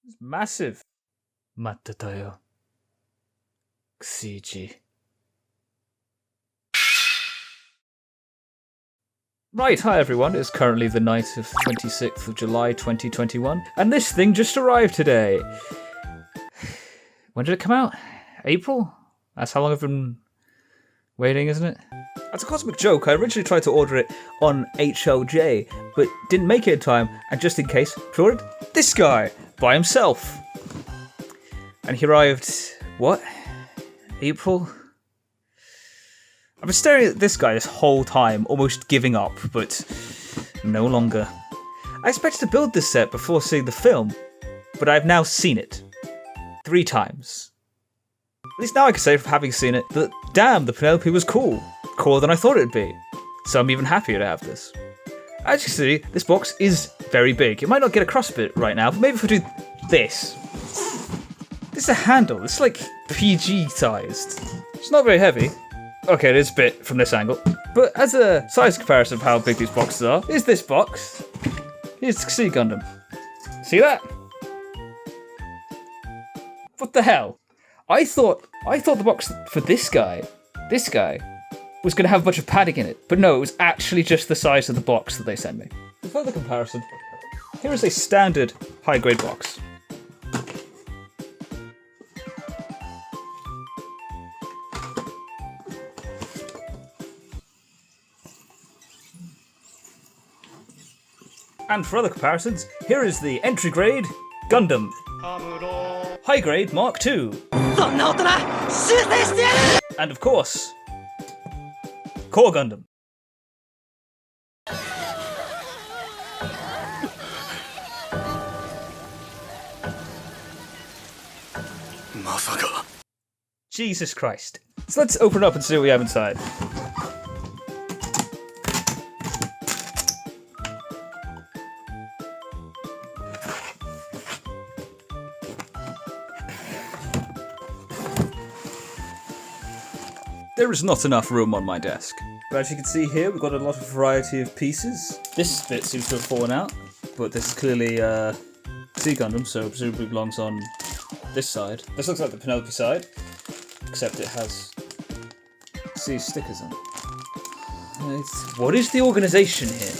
It's massive. Matatayo. Ksiji. Right, hi everyone, it's currently the night of 26th of July 2021, and this thing just arrived today. When did it come out? April? That's how long I've been waiting, isn't it? As a cosmic joke, I originally tried to order it on HLJ, but didn't make it in time, and just in case, pre-ordered this guy by himself. And he arrived, what? April? I've been staring at this guy this whole time, almost giving up, but no longer. I expected to build this set before seeing the film, but I've now seen it. 3 times. At least now I can say from having seen it that, damn, the Penelope was cool. Cooler than I thought it'd be. So I'm even happier to have this. As you can see, this box is very big. It might not get across a bit right now, but maybe if I do this. This is a handle. It's like PG sized. It's not very heavy. Okay, it is a bit from this angle. But as a size comparison of how big these boxes are, here's this box. Here's Odysseus Gundam. See that? What the hell? I thought the box for this guy was going to have a bunch of padding in it. But no, it was actually just the size of the box that they sent me. For further comparison, here is a standard high-grade box. And for other comparisons, here is the entry grade Gundam. Amuro. High grade Mark II. And of course, Core Gundam. Jesus Christ. So let's open it up and see what we have inside. There is not enough room on my desk. But as you can see here, we've got a lot of variety of pieces. This bit seems to have fallen out, but this is clearly Sea Gundam, so presumably belongs on this side. This looks like the Penelope side, except it has sea stickers on it. What is the organisation here?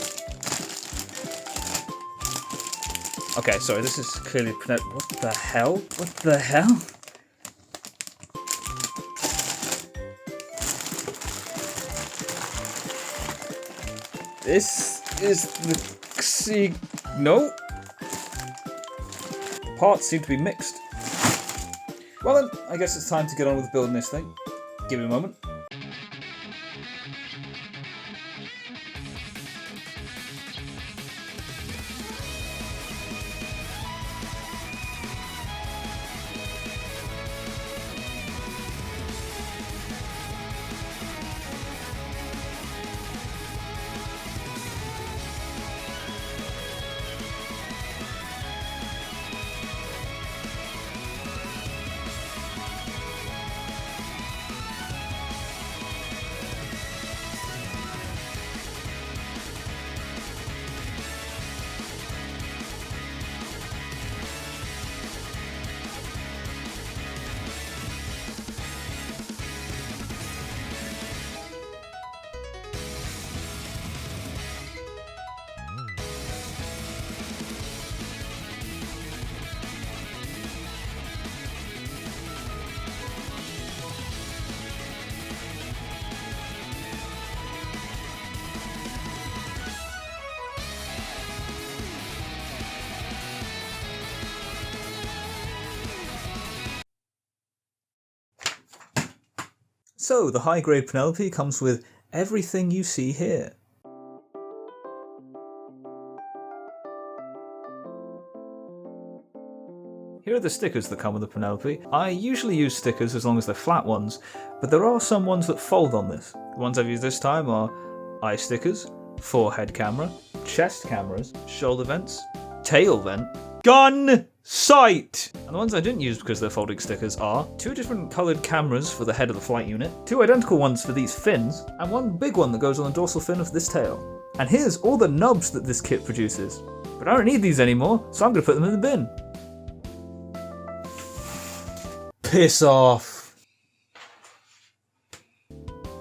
Okay, sorry, this is clearly Penelope. What the hell? What the hell? This is the sea. No? The parts seem to be mixed. Well then, I guess it's time to get on with building this thing. Give it a moment. So, the high-grade Penelope comes with everything you see here. Here are the stickers that come with the Penelope. I usually use stickers as long as they're flat ones, but there are some ones that fold on this. The ones I've used this time are eye stickers, forehead camera, chest cameras, shoulder vents, tail vent, gun sight! And the ones I didn't use because they're folding stickers are 2 different coloured cameras for the head of the flight unit, 2 identical ones for these fins, and 1 big one that goes on the dorsal fin of this tail. And here's all the nubs that this kit produces. But I don't need these anymore, so I'm going to put them in the bin. piss off.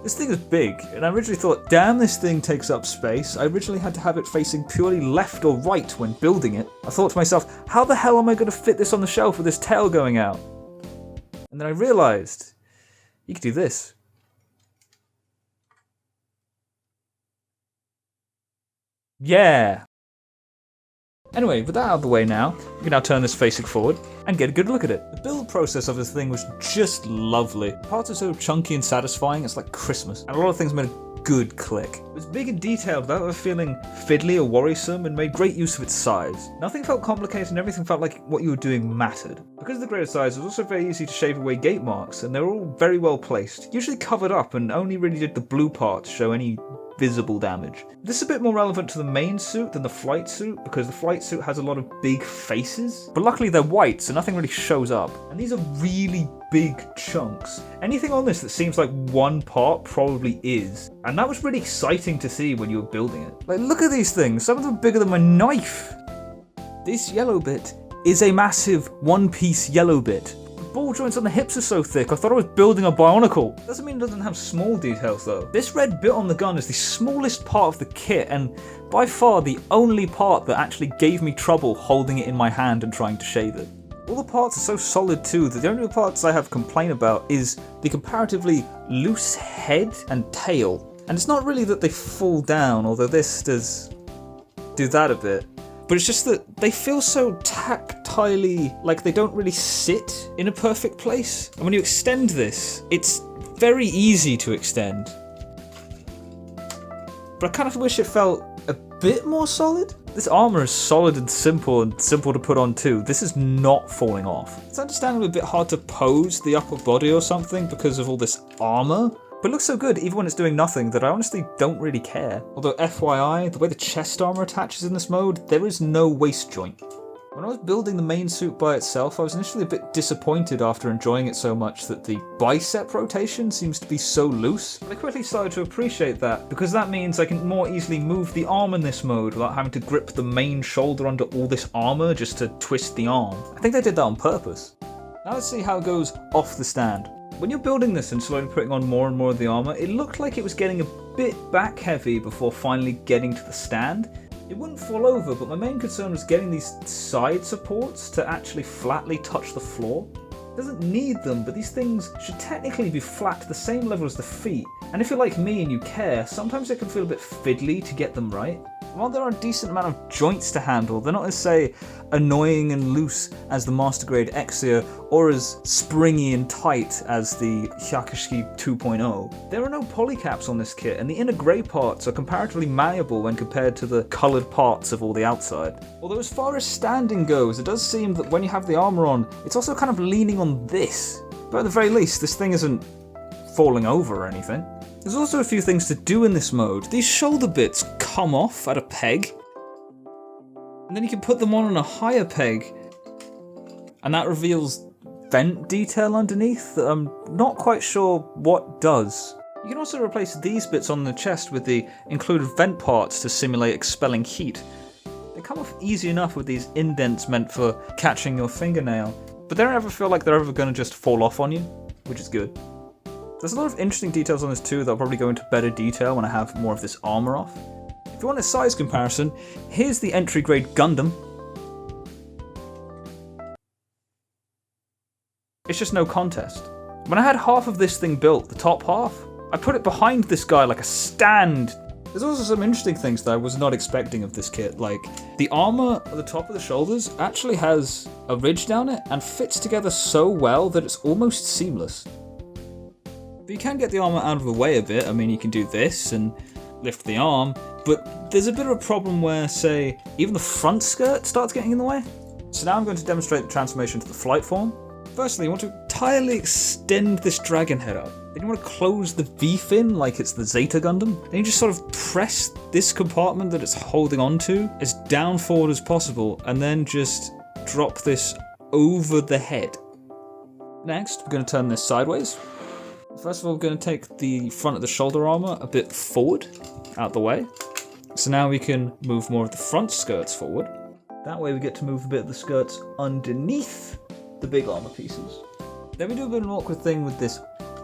This thing is big, and I originally thought, damn, this thing takes up space. I originally had to have it facing purely left or right when building it. I thought to myself, how the hell am I going to fit this on the shelf with this tail going out? And then I realised, you could do this. Yeah. Anyway, with that out of the way now, we can now turn this facing forward and get a good look at it. The build process of this thing was just lovely. The parts are so chunky and satisfying, it's like Christmas. And a lot of things made a good click. It was big and detailed without ever feeling fiddly or worrisome, and made great use of its size. Nothing felt complicated and everything felt like what you were doing mattered. Because of the greater size, it was also very easy to shave away gate marks, and they were all very well placed. Usually covered up, and only really did the blue parts show any visible damage. This is a bit more relevant to the main suit than the flight suit, because the flight suit has a lot of big faces, but luckily they're white, so nothing really shows up. And these are really big chunks. Anything on this that seems like one part probably is. And that was really exciting to see when you were building it. Like, look at these things, some of them are bigger than my knife. This yellow bit is a massive one-piece yellow bit. Ball joints on the hips are so thick, I thought I was building a Bionicle. Doesn't mean it doesn't have small details though. This red bit on the gun is the smallest part of the kit, and by far the only part that actually gave me trouble holding it in my hand and trying to shave it. All the parts are so solid too that the only parts I have complaint about is the comparatively loose head and tail. And it's not really that they fall down, although this does do that a bit. But it's just that they feel so tactilely like they don't really sit in a perfect place. And when you extend this, it's very easy to extend. But I kind of wish it felt a bit more solid. This armor is solid and simple to put on too. This is not falling off. It's understandably a bit hard to pose the upper body or something because of all this armor. But it looks so good even when it's doing nothing that I honestly don't really care. Although FYI, the way the chest armor attaches in this mode, there is no waist joint. When I was building the main suit by itself, I was initially a bit disappointed after enjoying it so much that the bicep rotation seems to be so loose. But I quickly started to appreciate that, because that means I can more easily move the arm in this mode without having to grip the main shoulder under all this armor just to twist the arm. I think they did that on purpose. Now let's see how it goes off the stand. When you're building this and slowly putting on more and more of the armor, it looked like it was getting a bit back heavy before finally getting to the stand. It wouldn't fall over, but my main concern was getting these side supports to actually flatly touch the floor. It doesn't need them, but these things should technically be flat to the same level as the feet. And if you're like me and you care, sometimes it can feel a bit fiddly to get them right. While there are a decent amount of joints to handle, they're not as, say, annoying and loose as the Master Grade Exia, or as springy and tight as the Hyakushiki 2.0. There are no polycaps on this kit, and the inner grey parts are comparatively malleable when compared to the coloured parts of all the outside. Although as far as standing goes, it does seem that when you have the armour on, it's also kind of leaning on this. But at the very least, this thing isn't falling over or anything. There's also a few things to do in this mode. These shoulder bits come off at a peg, and then you can put them on a higher peg, and that reveals vent detail underneath that I'm not quite sure what does. You can also replace these bits on the chest with the included vent parts to simulate expelling heat. They come off easy enough with these indents meant for catching your fingernail, but they don't ever feel like they're ever going to just fall off on you, which is good. There's a lot of interesting details on this too that I'll probably go into better detail when I have more of this armour off. If you want a size comparison, here's the entry grade Gundam. It's just no contest. When I had half of this thing built, the top half, I put it behind this guy like a stand. There's also some interesting things that I was not expecting of this kit, like the armour at the top of the shoulders actually has a ridge down it and fits together so well that it's almost seamless. But you can get the armour out of the way a bit. I mean, you can do this and lift the arm, but there's a bit of a problem where, say, even the front skirt starts getting in the way. So now I'm going to demonstrate the transformation to the flight form. Firstly, you want to entirely extend this dragon head up. Then you want to close the V-fin like it's the Zeta Gundam. Then you just sort of press this compartment that it's holding onto as down forward as possible, and then just drop this over the head. Next, we're going to turn this sideways. First of all, we're going to take the front of the shoulder armour a bit forward, out the way. So now we can move more of the front skirts forward. That way we get to move a bit of the skirts underneath the big armour pieces. Then we do a bit of an awkward thing with this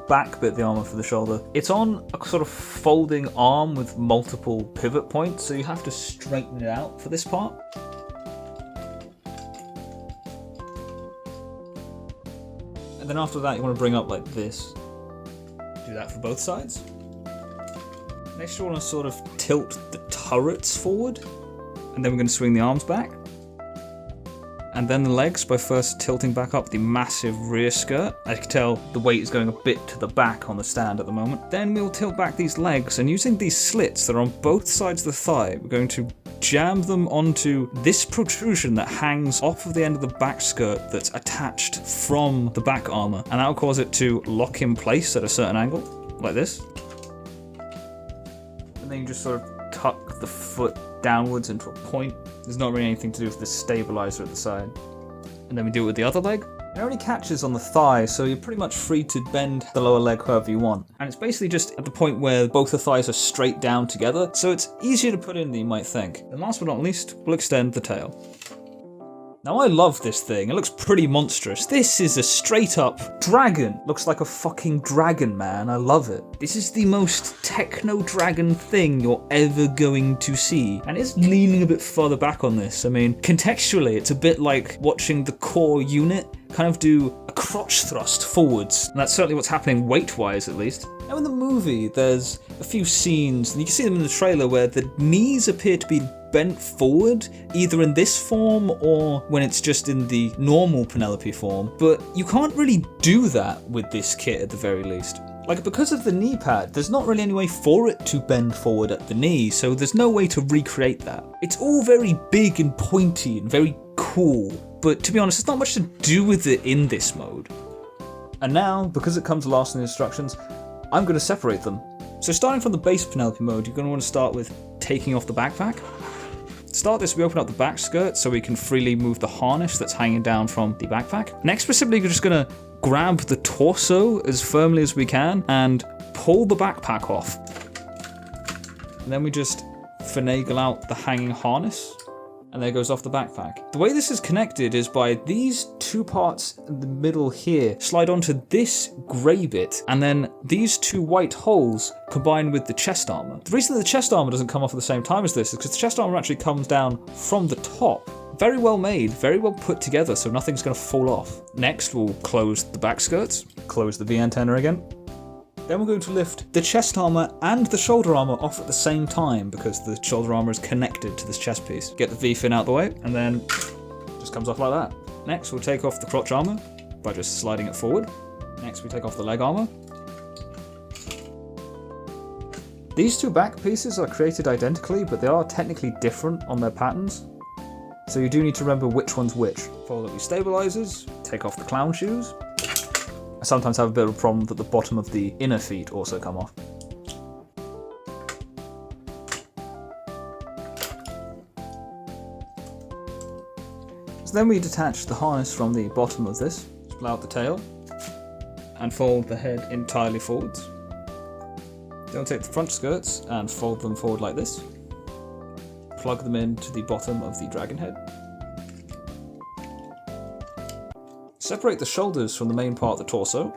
back bit of the armor for the shoulder. It's on a sort of folding arm with multiple pivot points, so you have to straighten it out for this part. And then after that, you want to bring up like this. Do that for both sides. Next, you want to sort of tilt the turrets forward, and then we're going to swing the arms back. And then the legs by first tilting back up the massive rear skirt. As you can tell, the weight is going a bit to the back on the stand at the moment. Then we'll tilt back these legs, and using these slits that are on both sides of the thigh, we're going to jam them onto this protrusion that hangs off of the end of the back skirt that's attached from the back armor. And that will cause it to lock in place at a certain angle, like this. And then you just sort of tuck the foot downwards into a point. There's not really anything to do with this stabilizer at the side. And then we do it with the other leg. It only catches on the thigh, so you're pretty much free to bend the lower leg however you want. And it's basically just at the point where both the thighs are straight down together, so it's easier to put in than you might think. And last but not least, we'll extend the tail. Now I love this thing, it looks pretty monstrous. This is a straight up dragon. Looks like a fucking dragon, man, I love it. This is the most techno dragon thing you're ever going to see. And it's leaning a bit further back on this. I mean, contextually, it's a bit like watching the core unit kind of do a crotch thrust forwards. And that's certainly what's happening weight-wise, at least. Now in the movie, there's a few scenes, and you can see them in the trailer, where the knees appear to be bent forward, either in this form or when it's just in the normal Penelope form, but you can't really do that with this kit at the very least. Like, because of the knee pad, there's not really any way for it to bend forward at the knee, so there's no way to recreate that. It's all very big and pointy and very cool, but to be honest, there's not much to do with it in this mode. And now, because it comes last in the instructions, I'm going to separate them. So starting from the base Penelope mode, you're going to want to start with taking off the backpack. To start this, we open up the back skirt so we can freely move the harness that's hanging down from the backpack. Next, we're simply just going to grab the torso as firmly as we can and pull the backpack off. And then we just finagle out the hanging harness, and there goes off the backpack. The way this is connected is by these two parts in the middle here slide onto this grey bit, and then these two white holes combine with the chest armor. The reason that the chest armor doesn't come off at the same time as this is because the chest armor actually comes down from the top. Very well made, very well put together, so nothing's going to fall off. Next, we'll close the back skirts, close the V antenna again. Then we're going to lift the chest armor and the shoulder armor off at the same time because the shoulder armor is connected to this chest piece. Get the V-fin out the way, and then just comes off like that. Next, we'll take off the crotch armor by just sliding it forward. Next, we take off the leg armor. These two back pieces are created identically, but they are technically different on their patterns. So you do need to remember which one's which. Fold up your stabilizers, take off the clown shoes. I sometimes have a bit of a problem that the bottom of the inner feet also come off. So then we detach the harness from the bottom of this, pull out the tail, and fold the head entirely forwards. Then we'll take the front skirts and fold them forward like this. Plug them into the bottom of the dragon head. Separate the shoulders from the main part of the torso.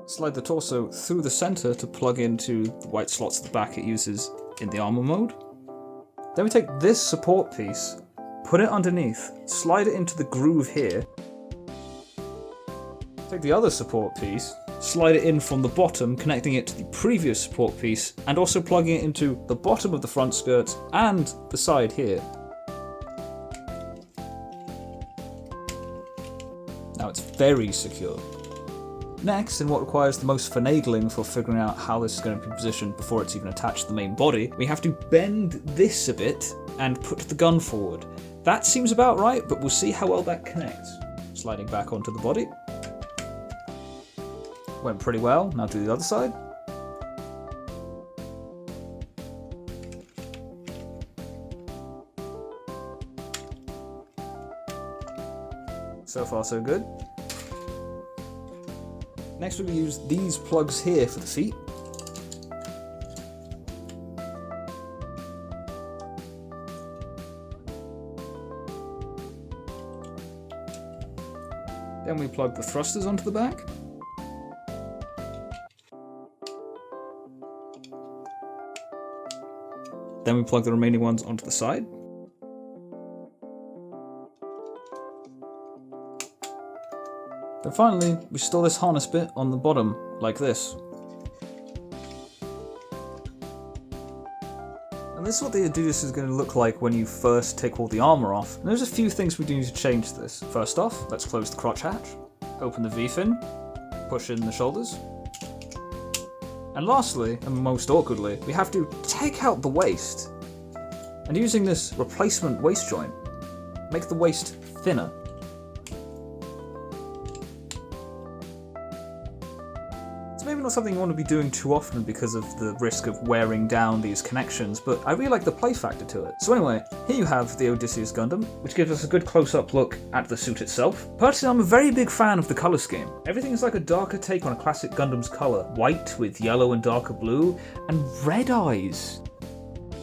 Slide the torso through the center to plug into the white slots at the back it uses in the armor mode. Then we take this support piece, put it underneath, slide it into the groove here. Take the other support piece, slide it in from the bottom, connecting it to the previous support piece, and also plugging it into the bottom of the front skirt and the side here. Now it's very secure. Next, in what requires the most finagling for figuring out how this is going to be positioned before it's even attached to the main body, we have to bend this a bit and put the gun forward. That seems about right, but we'll see how well that connects. Sliding back onto the body. Went pretty well, now do the other side. So far so good. Next we'll use these plugs here for the feet. Then we plug the thrusters onto the back. Then we plug the remaining ones onto the side. Then finally, we store this harness bit on the bottom, like this. And this is what the Odysseus is going to look like when you first take all the armour off. And there's a few things we do need to change to this. First off, let's close the crotch hatch, open the V-fin, push in the shoulders. And lastly, and most awkwardly, we have to take out the waist. And using this replacement waist joint, make the waist thinner. It's maybe not something you want to be doing too often because of the risk of wearing down these connections, but I really like the play factor to it. So anyway, here you have the Odysseus Gundam, which gives us a good close-up look at the suit itself. Personally, I'm a very big fan of the colour scheme. Everything is like a darker take on a classic Gundam's colour. White with yellow and darker blue, and red eyes.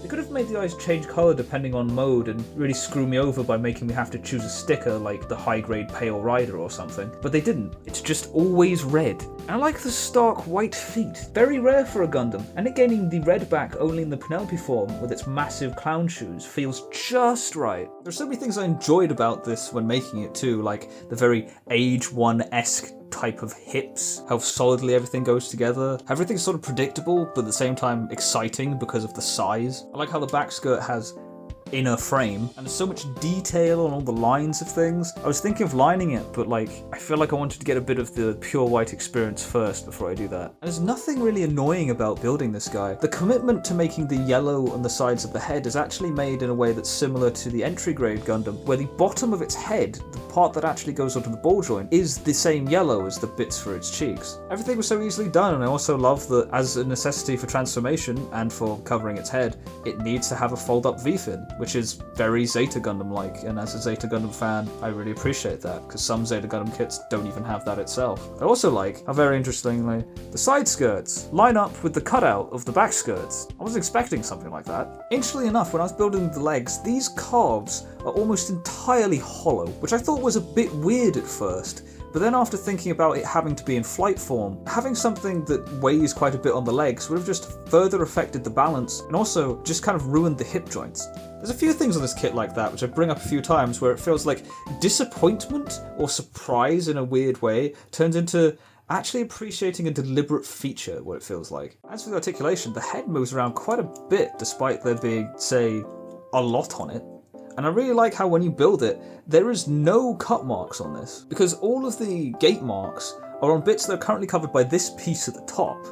They could have made the eyes change colour depending on mode and really screw me over by making me have to choose a sticker like the high-grade Pale Rider or something, but they didn't. It's just always red. And I like the stark white feet. Very rare for a Gundam, and it gaining the red back only in the Penelope form with its massive clown shoes feels just right. There's so many things I enjoyed about this when making it too, like the very Age 1-esque type of hips, how solidly everything goes together. Everything's sort of predictable, but at the same time exciting because of the size. I like how the back skirt has inner frame, and there's so much detail on all the lines of things. I was thinking of lining it, but like, I feel like I wanted to get a bit of the pure white experience first before I do that. And there's nothing really annoying about building this guy. The commitment to making the yellow on the sides of the head is actually made in a way that's similar to the entry grade Gundam, where the bottom of its head, the part that actually goes onto the ball joint, is the same yellow as the bits for its cheeks. Everything was so easily done, and I also love that as a necessity for transformation and for covering its head, it needs to have a fold-up V-fin, which is very Zeta Gundam-like, and as a Zeta Gundam fan, I really appreciate that, because some Zeta Gundam kits don't even have that itself. I also like how, very interestingly, the side skirts line up with the cutout of the back skirts. I wasn't expecting something like that. Interestingly enough, when I was building the legs, these calves are almost entirely hollow, which I thought was a bit weird at first. But then after thinking about it having to be in flight form, having something that weighs quite a bit on the legs would have just further affected the balance and also just kind of ruined the hip joints. There's a few things on this kit like that, which I bring up a few times, where it feels like disappointment or surprise in a weird way turns into actually appreciating a deliberate feature, what it feels like. As for the articulation, the head moves around quite a bit despite there being, say, a lot on it. And I really like how when you build it, there is no cut marks on this, because all of the gate marks are on bits that are currently covered by this piece at the top,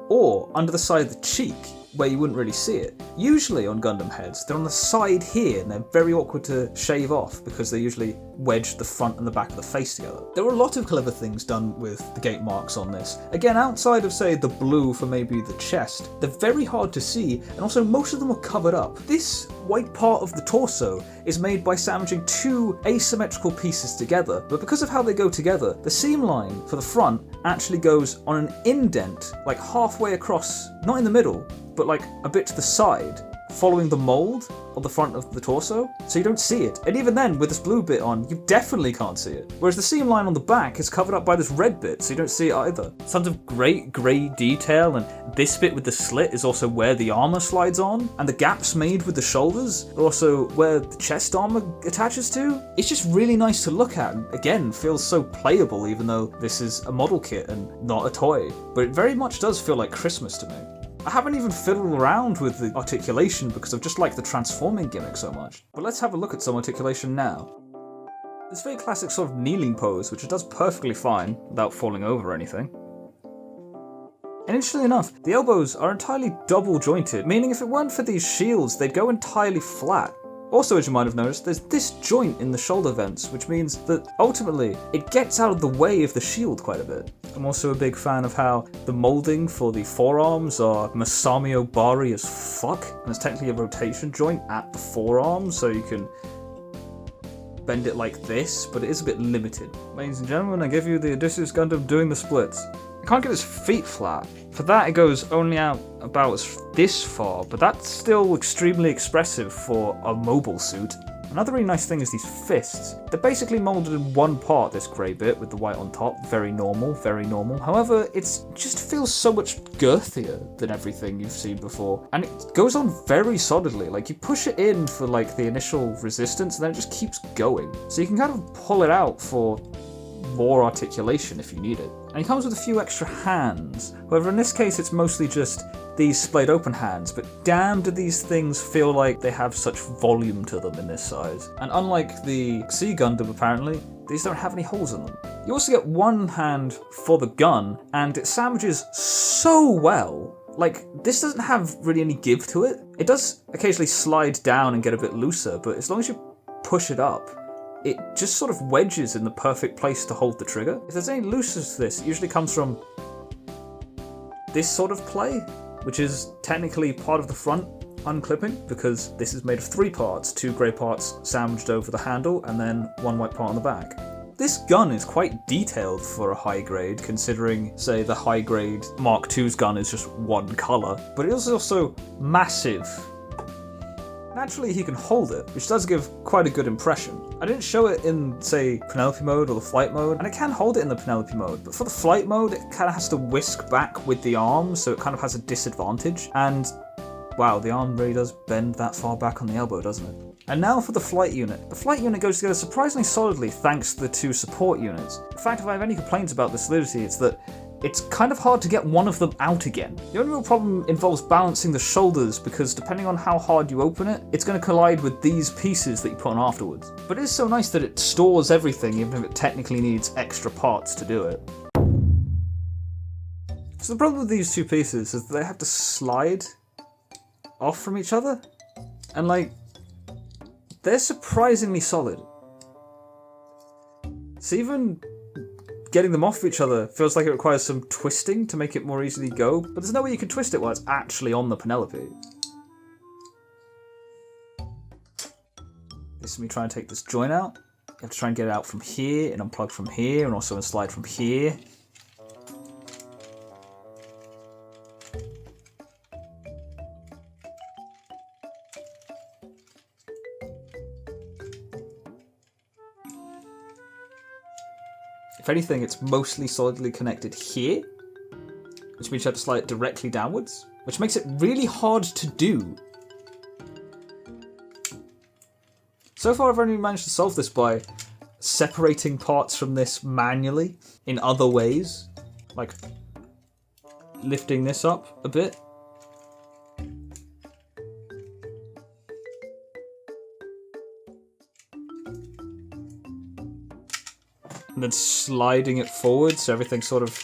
or under the side of the cheek, where you wouldn't really see it. Usually on Gundam heads, they're on the side here, and they're very awkward to shave off because they usually wedge the front and the back of the face together. There were a lot of clever things done with the gate marks on this. Again, outside of, say, the blue for maybe the chest, they're very hard to see, and also most of them are covered up. This white part of the torso is made by sandwiching two asymmetrical pieces together, but because of how they go together, the seam line for the front actually goes on an indent, like halfway across, not in the middle, but like a bit to the side, following the mold on the front of the torso, so you don't see it. And even then, with this blue bit on, you definitely can't see it. Whereas the seam line on the back is covered up by this red bit, so you don't see it either. Tons of great grey detail, and this bit with the slit is also where the armour slides on, and the gaps made with the shoulders are also where the chest armour attaches to. It's just really nice to look at, and again, feels so playable even though this is a model kit and not a toy. But it very much does feel like Christmas to me. I haven't even fiddled around with the articulation because I've just liked the transforming gimmick so much. But let's have a look at some articulation now. This very classic sort of kneeling pose, which it does perfectly fine without falling over or anything. And interestingly enough, the elbows are entirely double jointed, meaning if it weren't for these shields, they'd go entirely flat. Also, as you might have noticed, there's this joint in the shoulder vents, which means that ultimately it gets out of the way of the shield quite a bit. I'm also a big fan of how the moulding for the forearms are Masami Obari as fuck, and there's technically a rotation joint at the forearm, so you can bend it like this, but it is a bit limited. Ladies and gentlemen, I give you the Odysseus Gundam doing the splits. I can't get his feet flat. For that, it goes only out about this far, but that's still extremely expressive for a mobile suit. Another really nice thing is these fists. They're basically moulded in one part, this grey bit with the white on top. Very normal, very normal. However, it just feels so much girthier than everything you've seen before. And it goes on very solidly. Like, you push it in for like the initial resistance and then it just keeps going. So you can kind of pull it out for more articulation if you need it. And it comes with a few extra hands. However, in this case, it's mostly just these splayed open hands, but damn do these things feel like they have such volume to them in this size. And unlike the Sea Gundam, apparently, these don't have any holes in them. You also get one hand for the gun, and it sandwiches so well. Like, this doesn't have really any give to it. It does occasionally slide down and get a bit looser, but as long as you push it up, it just sort of wedges in the perfect place to hold the trigger. If there's any looseness to this, it usually comes from this sort of play, which is technically part of the front unclipping, because this is made of 3 parts, 2 grey parts sandwiched over the handle, and then 1 white part on the back. This gun is quite detailed for a high grade, considering, say, the high grade Mark II's gun is just 1 colour, but it is also massive. Naturally, he can hold it, which does give quite a good impression. I didn't show it in, say, Penelope mode or the flight mode, and it can hold it in the Penelope mode, but for the flight mode, it kind of has to whisk back with the arm, so it kind of has a disadvantage, and wow, the arm really does bend that far back on the elbow, doesn't it? And now for the flight unit. The flight unit goes together surprisingly solidly thanks to the 2 support units. In fact, if I have any complaints about the solidity, it's that it's kind of hard to get one of them out again. The only real problem involves balancing the shoulders, because depending on how hard you open it, it's going to collide with these pieces that you put on afterwards. But it is so nice that it stores everything, even if it technically needs extra parts to do it. So the problem with these 2 pieces is that they have to slide off from each other, and like, they're surprisingly solid. So even getting them off each other feels like it requires some twisting to make it more easily go, but there's no way you can twist it while it's actually on the Penelope. This is me trying to take this joint out. You have to try and get it out from here, and unplug from here, and also slide from here. If anything, it's mostly solidly connected here, which means you have to slide it directly downwards, which makes it really hard to do. So far, I've only managed to solve this by separating parts from this manually in other ways, like lifting this up a bit. And then sliding it forward so everything sort of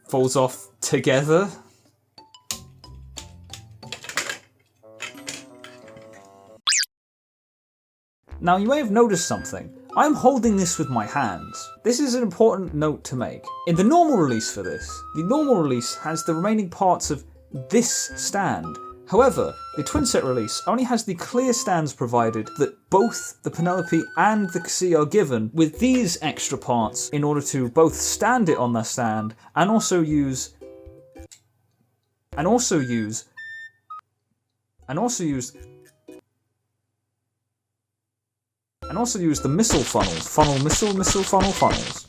falls off together. Now you may have noticed something. I'm holding this with my hands. This is an important note to make. In the normal release for this, the normal release has the remaining parts of this stand. However, the twin set release only has the clear stands provided that both the Penelope and the Cassie are given, with these extra parts in order to both stand it on their stand and also use the missile funnels. Missile funnels.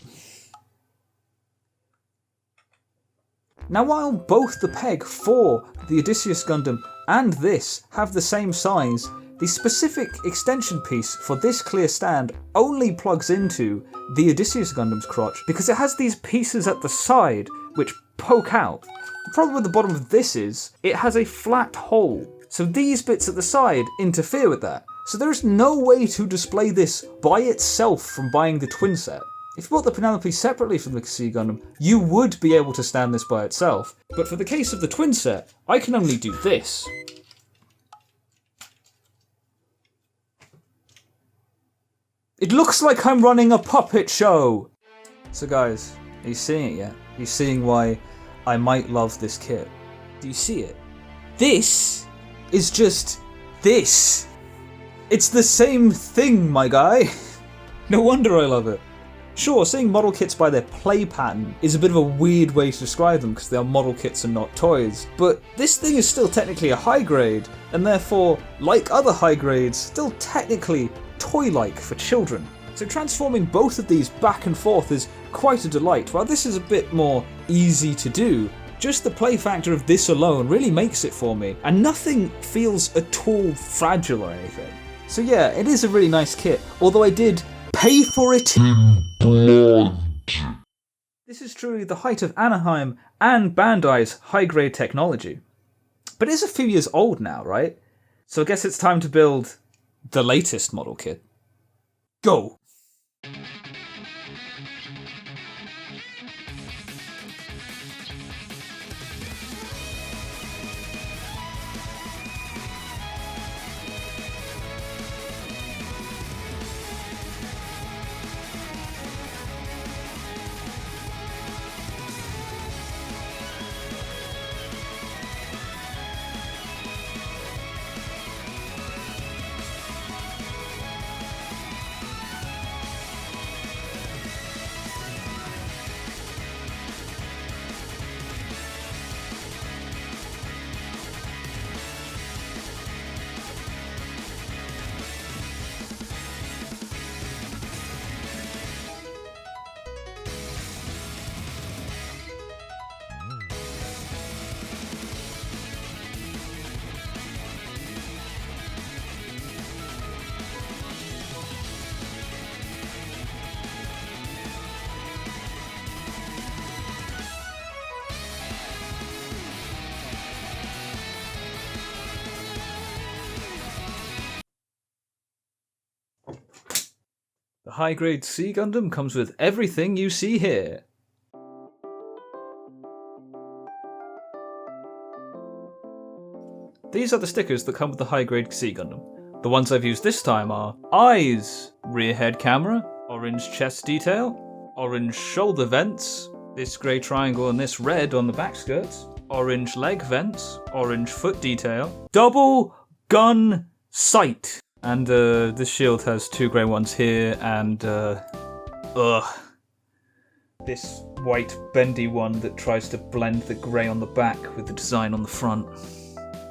Now, while both the peg for the Odysseus Gundam and this have the same size, the specific extension piece for this clear stand only plugs into the Odysseus Gundam's crotch because it has these pieces at the side which poke out. The problem with the bottom of this is it has a flat hole, so these bits at the side interfere with that. So there is no way to display this by itself from buying the twin set. If you bought the Penelope separately from the Sea Gundam, you would be able to stand this by itself. But for the case of the twin set, I can only do this. It looks like I'm running a puppet show! So guys, are you seeing it yet? Are you seeing why I might love this kit? Do you see it? This is just this. It's the same thing, my guy. No wonder I love it. Sure, saying model kits by their play pattern is a bit of a weird way to describe them because they are model kits and not toys, but this thing is still technically a high grade, and therefore, like other high grades, still technically toy-like for children. So transforming both of these back and forth is quite a delight. While this is a bit more easy to do, just the play factor of this alone really makes it for me, and nothing feels at all fragile or anything. So yeah, it is a really nice kit, although I did pay for it in blood. This is truly the height of Anaheim and Bandai's high-grade technology. But it is a few years old now, right? So I guess it's time to build the latest model kit. Go! The high-grade C Gundam comes with everything you see here. These are the stickers that come with the high-grade C Gundam. The ones I've used this time are eyes, rear head camera, orange chest detail, orange shoulder vents, this grey triangle and this red on the back skirts, orange leg vents, orange foot detail, double gun sight. And this shield has two grey ones here, and this white bendy one that tries to blend the grey on the back with the design on the front.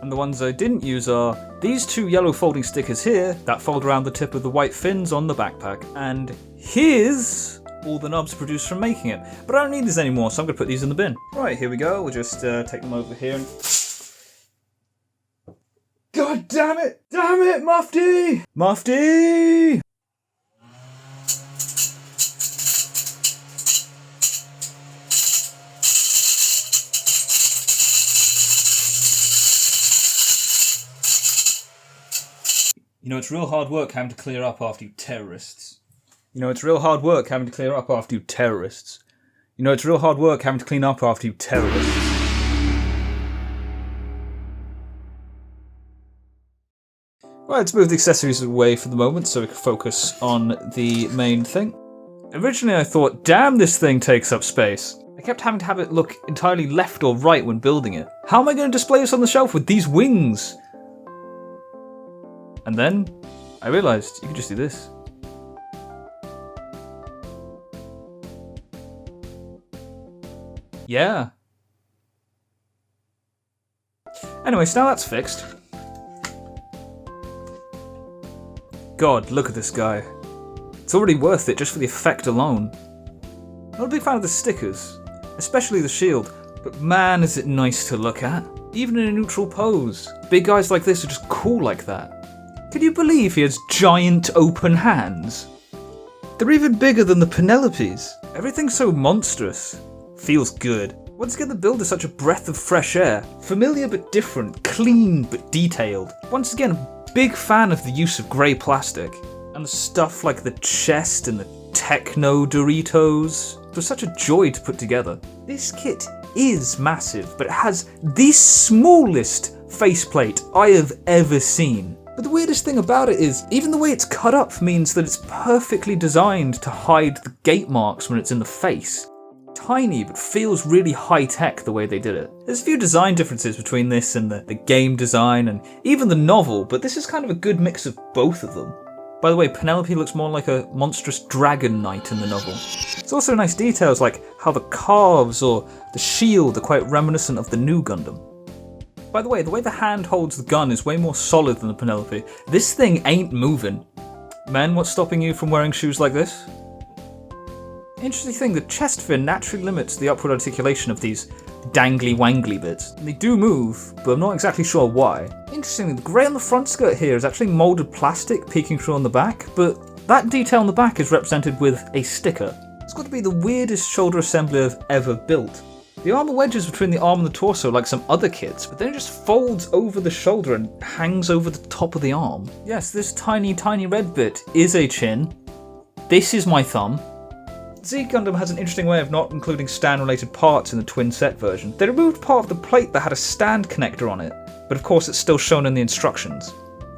And the ones I didn't use are these two yellow folding stickers here that fold around the tip of the white fins on the backpack. And here's all the knobs produced from making it. But I don't need these anymore, so I'm going to put these in the bin. Right, here we go. We'll just take them over here and... God damn it! Damn it, Mufti! Mufti! You know, it's real hard work having to clear up after you terrorists. You know, it's real hard work having to clear up after you terrorists. You know, it's real hard work having to clean up after you terrorists. Right, let's move the accessories away for the moment so we can focus on the main thing. Originally I thought, damn, this thing takes up space. I kept having to have it look entirely left or right when building it. How am I going to display this on the shelf with these wings? And then I realised you could just do this. Yeah. Anyway, so now that's fixed. God, look at this guy. It's already worth it just for the effect alone. Not a big fan of the stickers, especially the shield, but man is it nice to look at. Even in a neutral pose. Big guys like this are just cool like that. Can you believe he has giant open hands? They're even bigger than the Penelopes. Everything's so monstrous. Feels good. Once again, the build is such a breath of fresh air. Familiar but different, clean but detailed. Once again, big fan of the use of grey plastic. And the stuff like the chest and the Techno Doritos. It was such a joy to put together. This kit is massive, but it has the smallest faceplate I have ever seen. But the weirdest thing about it is, even the way it's cut up means that it's perfectly designed to hide the gate marks when it's in the face. Tiny, but feels really high-tech the way they did it. There's a few design differences between this and the game design and even the novel, but this is kind of a good mix of both of them. By the way, Penelope looks more like a monstrous dragon knight in the novel. There's also nice details like how the calves or the shield are quite reminiscent of the new Gundam. By the way the hand holds the gun is way more solid than the Penelope. This thing ain't moving. Men, what's stopping you from wearing shoes like this? Interesting thing, the chest fin naturally limits the upward articulation of these dangly wangly bits. They do move, but I'm not exactly sure why. Interestingly, the grey on the front skirt here is actually moulded plastic peeking through on the back, but that detail on the back is represented with a sticker. It's got to be the weirdest shoulder assembly I've ever built. The armour wedges between the arm and the torso like some other kits, but then it just folds over the shoulder and hangs over the top of the arm. Yes, this tiny red bit is a chin. This is my thumb. Z Gundam has an interesting way of not including stand-related parts in the twin set version. They removed part of the plate that had a stand connector on it, but of course it's still shown in the instructions.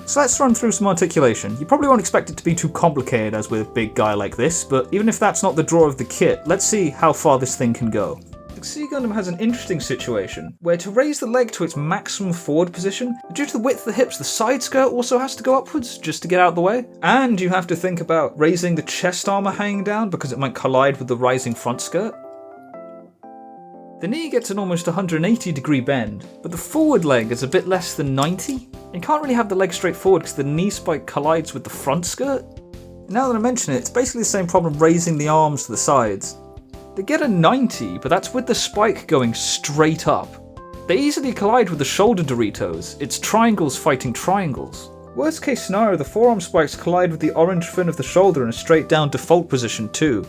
So let's run through some articulation. You probably won't expect it to be too complicated as with a big guy like this, but even if that's not the draw of the kit, let's see how far this thing can go. The Z Gundam has an interesting situation, where to raise the leg to its maximum forward position, due to the width of the hips, the side skirt also has to go upwards just to get out of the way. And you have to think about raising the chest armour hanging down because it might collide with the rising front skirt. The knee gets an almost 180-degree bend, but the forward leg is a bit less than 90. You can't really have the leg straight forward because the knee spike collides with the front skirt. Now that I mention it, it's basically the same problem raising the arms to the sides. They get a 90, but that's with the spike going straight up. They easily collide with the shoulder Doritos. It's triangles fighting triangles. Worst case scenario, the forearm spikes collide with the orange fin of the shoulder in a straight down default position too.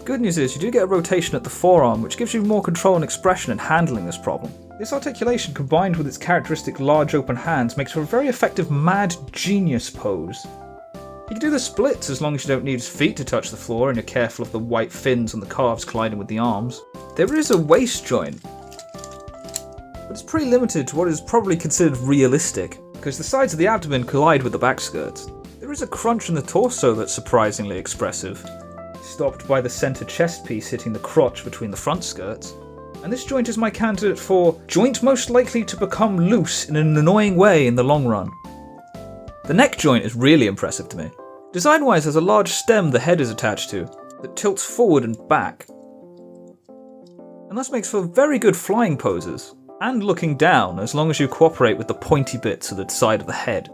Good news is you do get a rotation at the forearm, which gives you more control and expression in handling this problem. This articulation combined with its characteristic large open hands makes for a very effective mad genius pose. You can do the splits as long as you don't need his feet to touch the floor and you're careful of the white fins on the calves colliding with the arms. There is a waist joint, but it's pretty limited to what is probably considered realistic, because the sides of the abdomen collide with the back skirts. There is a crunch in the torso that's surprisingly expressive, stopped by the centre chest piece hitting the crotch between the front skirts. And this joint is my candidate for joint most likely to become loose in an annoying way in the long run. The neck joint is really impressive to me. Design-wise, there's a large stem the head is attached to, that tilts forward and back. And this makes for very good flying poses, and looking down as long as you cooperate with the pointy bits at the side of the head.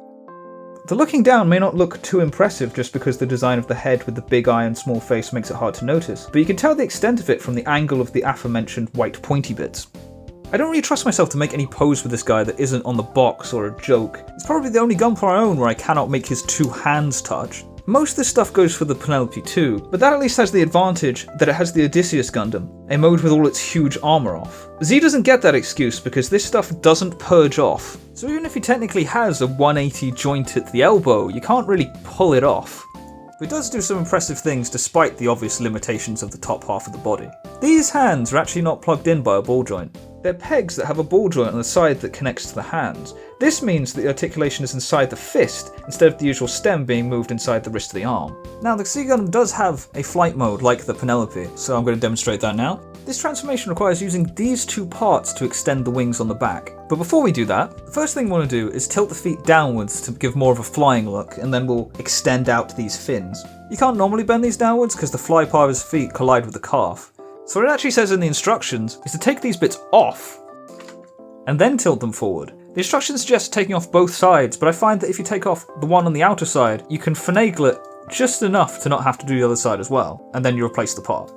The looking down may not look too impressive just because the design of the head with the big eye and small face makes it hard to notice, but you can tell the extent of it from the angle of the aforementioned white pointy bits. I don't really trust myself to make any pose with this guy that isn't on the box or a joke. It's probably the only Gunpla I own where I cannot make his two hands touch. Most of this stuff goes for the Penelope too, but that at least has the advantage that it has the Odysseus Gundam, a mode with all its huge armour off. Z doesn't get that excuse because this stuff doesn't purge off. So even if he technically has a 180 joint at the elbow, you can't really pull it off. But it does do some impressive things despite the obvious limitations of the top half of the body. These hands are actually not plugged in by a ball joint. They're pegs that have a ball joint on the side that connects to the hands. This means that the articulation is inside the fist, instead of the usual stem being moved inside the wrist of the arm. Now, the Z Gundam does have a flight mode like the Penelope, so I'm going to demonstrate that now. This transformation requires using these two parts to extend the wings on the back. But before we do that, the first thing we want to do is tilt the feet downwards to give more of a flying look, and then we'll extend out these fins. You can't normally bend these downwards because the fly part of his feet collide with the calf. So what it actually says in the instructions is to take these bits off and then tilt them forward. The instructions suggest taking off both sides, but I find that if you take off the one on the outer side, you can finagle it just enough to not have to do the other side as well, and then you replace the part.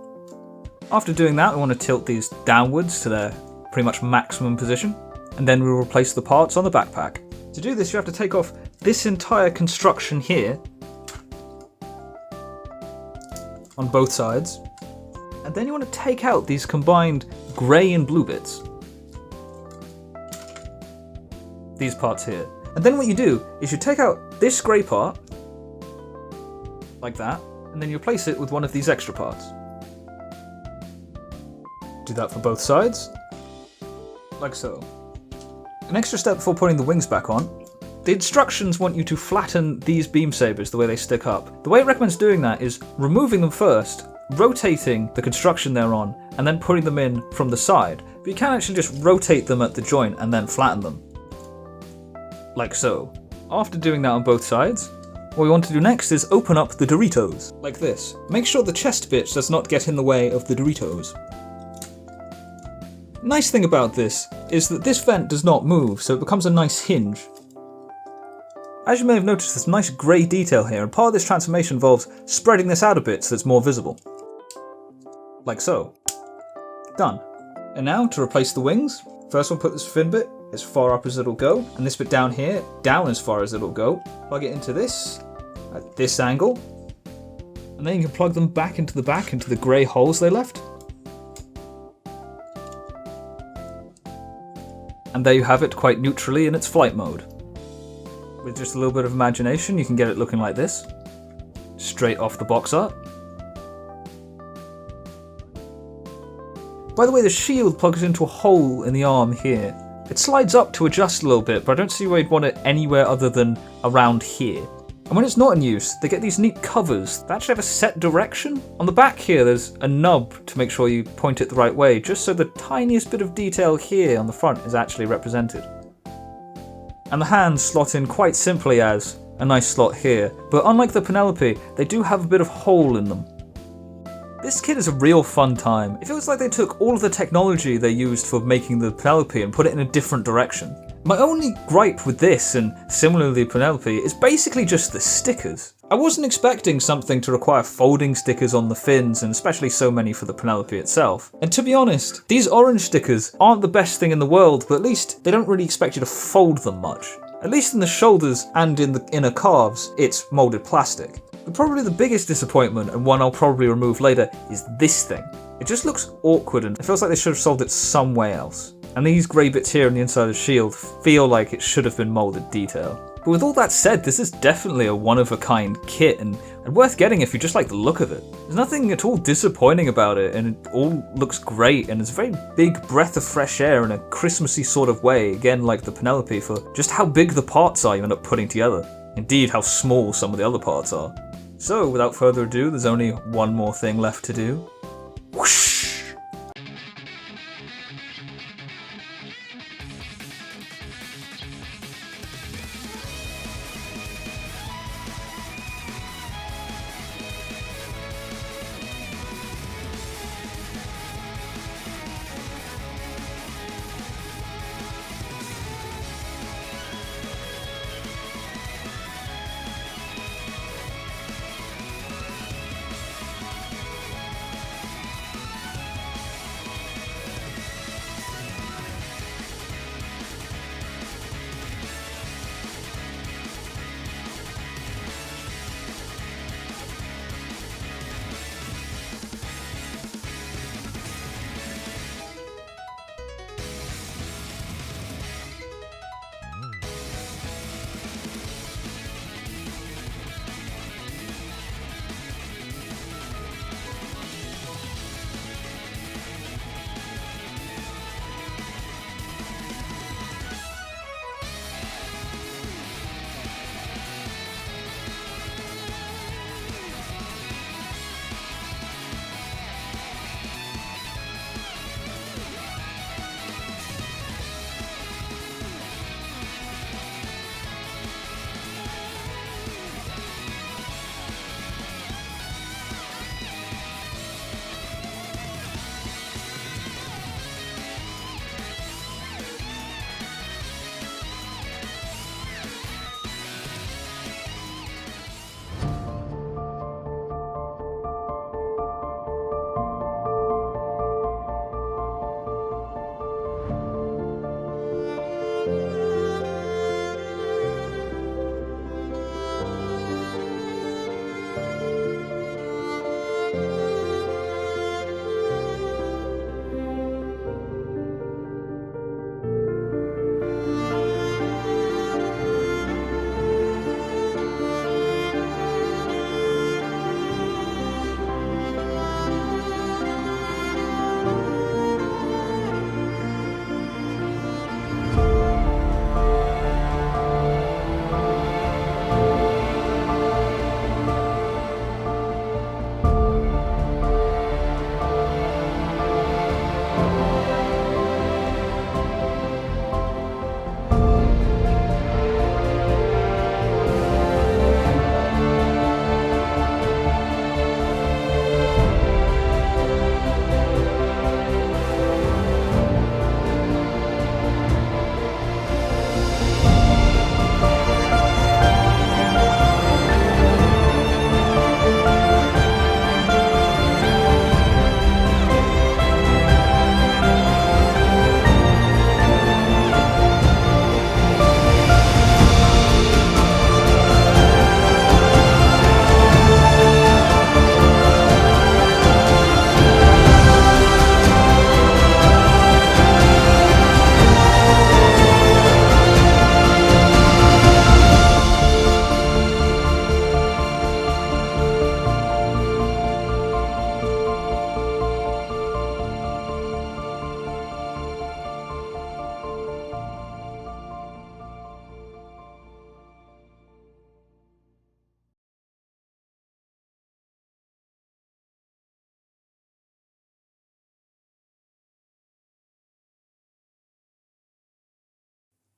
After doing that, we want to tilt these downwards to their pretty much maximum position, and then we'll replace the parts on the backpack. To do this, you have to take off this entire construction here on both sides, and then you want to take out these combined grey and blue bits. These parts here. And then what you do is you take out this grey part, like that, and then you replace it with one of these extra parts. Do that for both sides, like so. An extra step before putting the wings back on. The instructions want you to flatten these beam sabers the way they stick up. The way it recommends doing that is removing them first, rotating the construction they're on, and then putting them in from the side. But you can actually just rotate them at the joint and then flatten them. Like so. After doing that on both sides, What we want to do next is open up the Doritos, like this. Make sure the chest bit does not get in the way of the Doritos. Nice thing about this is that this vent does not move, so it becomes a nice hinge. As you may have noticed, there's nice grey detail here, and part of this transformation involves spreading this out a bit so it's more visible. Like so. Done. And now, to replace the wings, first we'll put this fin bit as far up as it'll go, and this bit down here, down as far as it'll go. Plug it into this, at this angle, and then you can plug them back into the grey holes they left. And there you have it, quite neutrally in its flight mode. With just a little bit of imagination, you can get it looking like this. Straight off the box art. By the way, the shield plugs into a hole in the arm here. It slides up to adjust a little bit, but I don't see why you'd want it anywhere other than around here. And when it's not in use, they get these neat covers that actually have a set direction. On the back here, there's a nub to make sure you point it the right way, just so the tiniest bit of detail here on the front is actually represented. And the hands slot in quite simply as a nice slot here, but unlike the Penelope, they do have a bit of hole in them. This kit is a real fun time. It feels like they took all of the technology they used for making the Penelope and put it in a different direction. My only gripe with this, and similarly Penelope, is basically just the stickers. I wasn't expecting something to require folding stickers on the fins, and especially so many for the Penelope itself. And to be honest, these orange stickers aren't the best thing in the world, but at least they don't really expect you to fold them much. At least in the shoulders and in the inner calves, it's moulded plastic. But probably the biggest disappointment, and one I'll probably remove later, is this thing. It just looks awkward and it feels like they should have sold it somewhere else. And these grey bits here on the inside of the shield feel like it should have been moulded detail. But with all that said, this is definitely a one-of-a-kind kit and worth getting if you just like the look of it. There's nothing at all disappointing about it, and it all looks great, and it's a very big breath of fresh air in a Christmassy sort of way, again like the Penelope, for just how big the parts are you end up putting together. Indeed, how small some of the other parts are. So, without further ado, there's only one more thing left to do. Whoosh!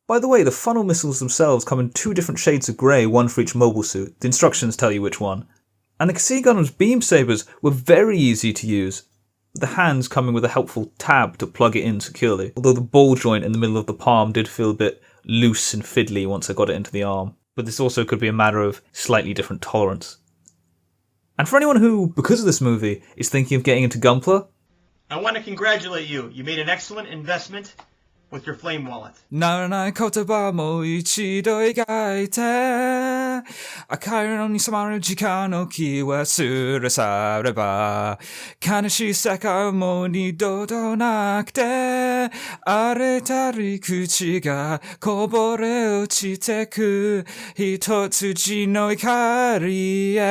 By the way, the funnel missiles themselves come in 2 different shades of grey, one for each mobile suit. The instructions tell you which one. And the Kasei Gundam's beam sabers were very easy to use, with the hands coming with a helpful tab to plug it in securely, although the ball joint in the middle of the palm did feel a bit loose and fiddly once I got it into the arm. But this also could be a matter of slightly different tolerance. And for anyone who, because of this movie, is thinking of getting into Gunpla, I want to congratulate you. You made an excellent investment with your flame wallet. ならない言葉も一度描いて赤色に染まる時間の気はすれ去れば悲しい世界も二度となくて荒れたり口がこぼれ落ちてく一筋の光へ